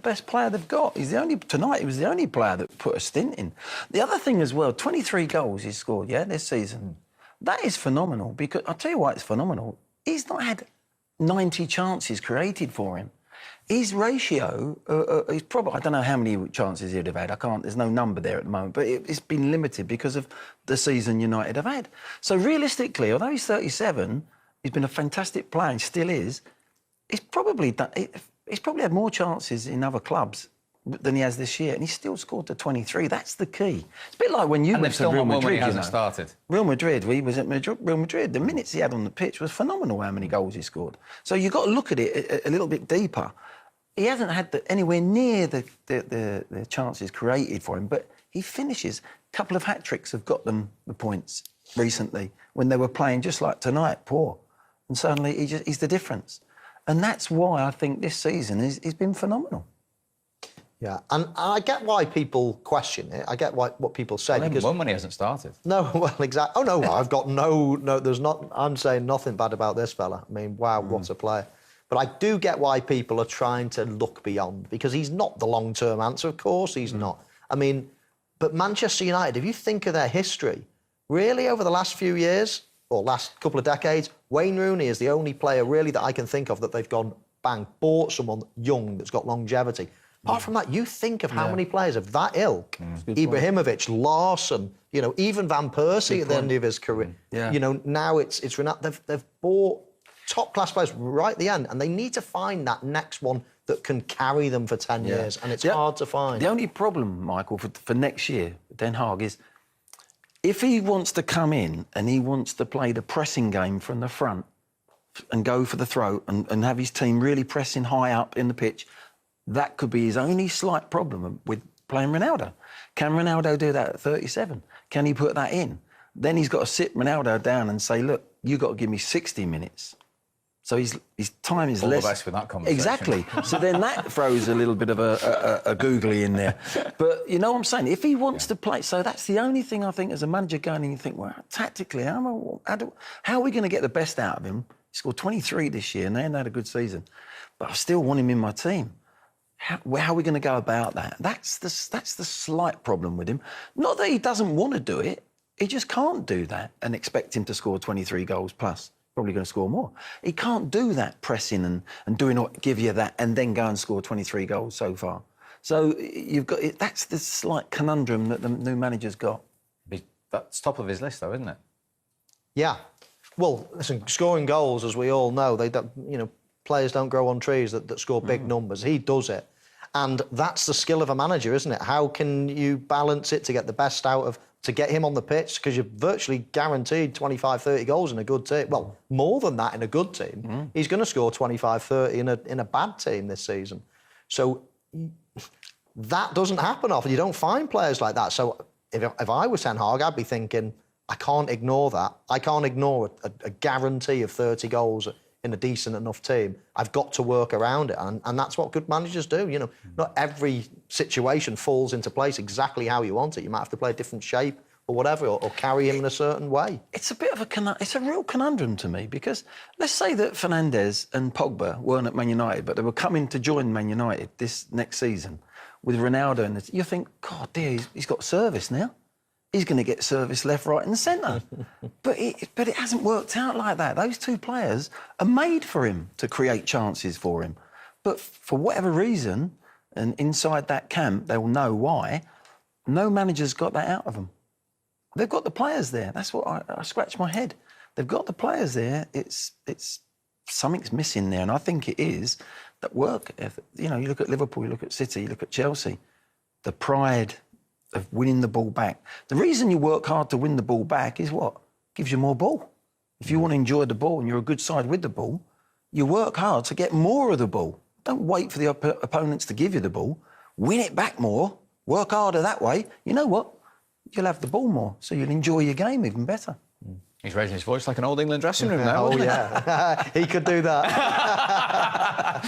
best player they've got. Tonight he was the only player that put a stint in. The other thing as well, 23 goals he's scored, this season. That is phenomenal, because I'll tell you why it's phenomenal. He's not had 90 chances created for him. His ratio is probably, I don't know how many chances he'd have had. There's no number there at the moment, but it's been limited because of the season United have had. So realistically, although he's 37, he's been a fantastic player and still is, he's probably had more chances in other clubs than he has this year, and he's still scored to 23. That's the key. It's a bit like when you went to Real Madrid. He hasn't started. Real Madrid, he was at Real Madrid. The minutes he had on the pitch was phenomenal. How many goals he scored. So you've got to look at it a little bit deeper. He hasn't had anywhere near the chances created for him, but he finishes. A couple of hat tricks have got them the points recently when they were playing just like tonight, poor, and suddenly he's the difference. And that's why I think this season he's been phenomenal. Yeah, and I get why people question it. I get what people say. Well, because when he hasn't started. No, well, exactly. Oh, no, I've got no, there's not... I'm saying nothing bad about this fella. I mean, wow, what a player. But I do get why people are trying to look beyond, because he's not the long-term answer, of course he's not. I mean, but Manchester United, if you think of their history, really over the last few years, or last couple of decades, Wayne Rooney is the only player really that I can think of that they've gone, bang, bought someone young that's got longevity. Apart from that, you think of how many players of that ilk, Ibrahimovic, Larsson, you know, even Van Persie at the end of his career. You know, now it's Ronaldo. They've bought top-class players right at the end, and they need to find that next one that can carry them for 10 years, and it's hard to find. The only problem, Michael, for next year, Den Haag, is if he wants to come in and he wants to play the pressing game from the front and go for the throat and have his team really pressing high up in the pitch, that could be his only slight problem with playing Ronaldo. Can Ronaldo do that at 37? Can he put that in? Then he's got to sit Ronaldo down and say, look, you've got to give me 60 minutes. So his time is less. All the best with that conversation. Exactly. So then that throws a little bit of a googly in there. But you know what I'm saying? If he wants to play, so that's the only thing I think as a manager going and you think, well, tactically, how are we going to get the best out of him? He scored 23 this year and they haven't had a good season. But I still want him in my team. How are we going to go about that? That's the slight problem with him. Not that he doesn't want to do it. He just can't do that and expect him to score 23 goals plus. Probably going to score more. He can't do that pressing and doing what give you that and then go and score 23 goals so far. So you've got that's the slight conundrum that the new manager's got. That's top of his list, though, isn't it? Yeah. Well, listen, scoring goals, as we all know, they don't, you know, players don't grow on trees that score big numbers. He does it. And that's the skill of a manager, isn't it? How can you balance it to get the best out of, to get him on the pitch? Because you're virtually guaranteed 25, 30 goals in a good team. Well, more than that in a good team. He's going to score 25, 30 in a bad team this season. So that doesn't happen often. You don't find players like that. So if I was Ten Hag, I'd be thinking, I can't ignore that. I can't ignore a guarantee of 30 goals in a decent enough team. I've got to work around it, and that's what good managers do. You know, not every situation falls into place exactly how you want it. You might have to play a different shape or whatever, or carry him in a certain way. It's a bit of it's a real conundrum to me, because let's say that Fernandes and Pogba weren't at Man United, but they were coming to join Man United this next season with Ronaldo, and you think, God, dear, he's got service now. He's going to get service left, right and centre. but it hasn't worked out like that. Those two players are made for him to create chances for him. But for whatever reason, and inside that camp, they will know why, no manager's got that out of them. They've got the players there. That's what I scratch my head. They've got the players there. It's something's missing there, and I think it is that work ethic. You know, you look at Liverpool, you look at City, you look at Chelsea, the pride of winning the ball back. The reason you work hard to win the ball back is what? Gives you more ball. If you want to enjoy the ball and you're a good side with the ball, you work hard to get more of the ball. Don't wait for the opponents to give you the ball. Win it back more. Work harder that way. You know what? You'll have the ball more, so you'll enjoy your game even better. He's raising his voice like an old England dressing room now. Oh, yeah. He could do that.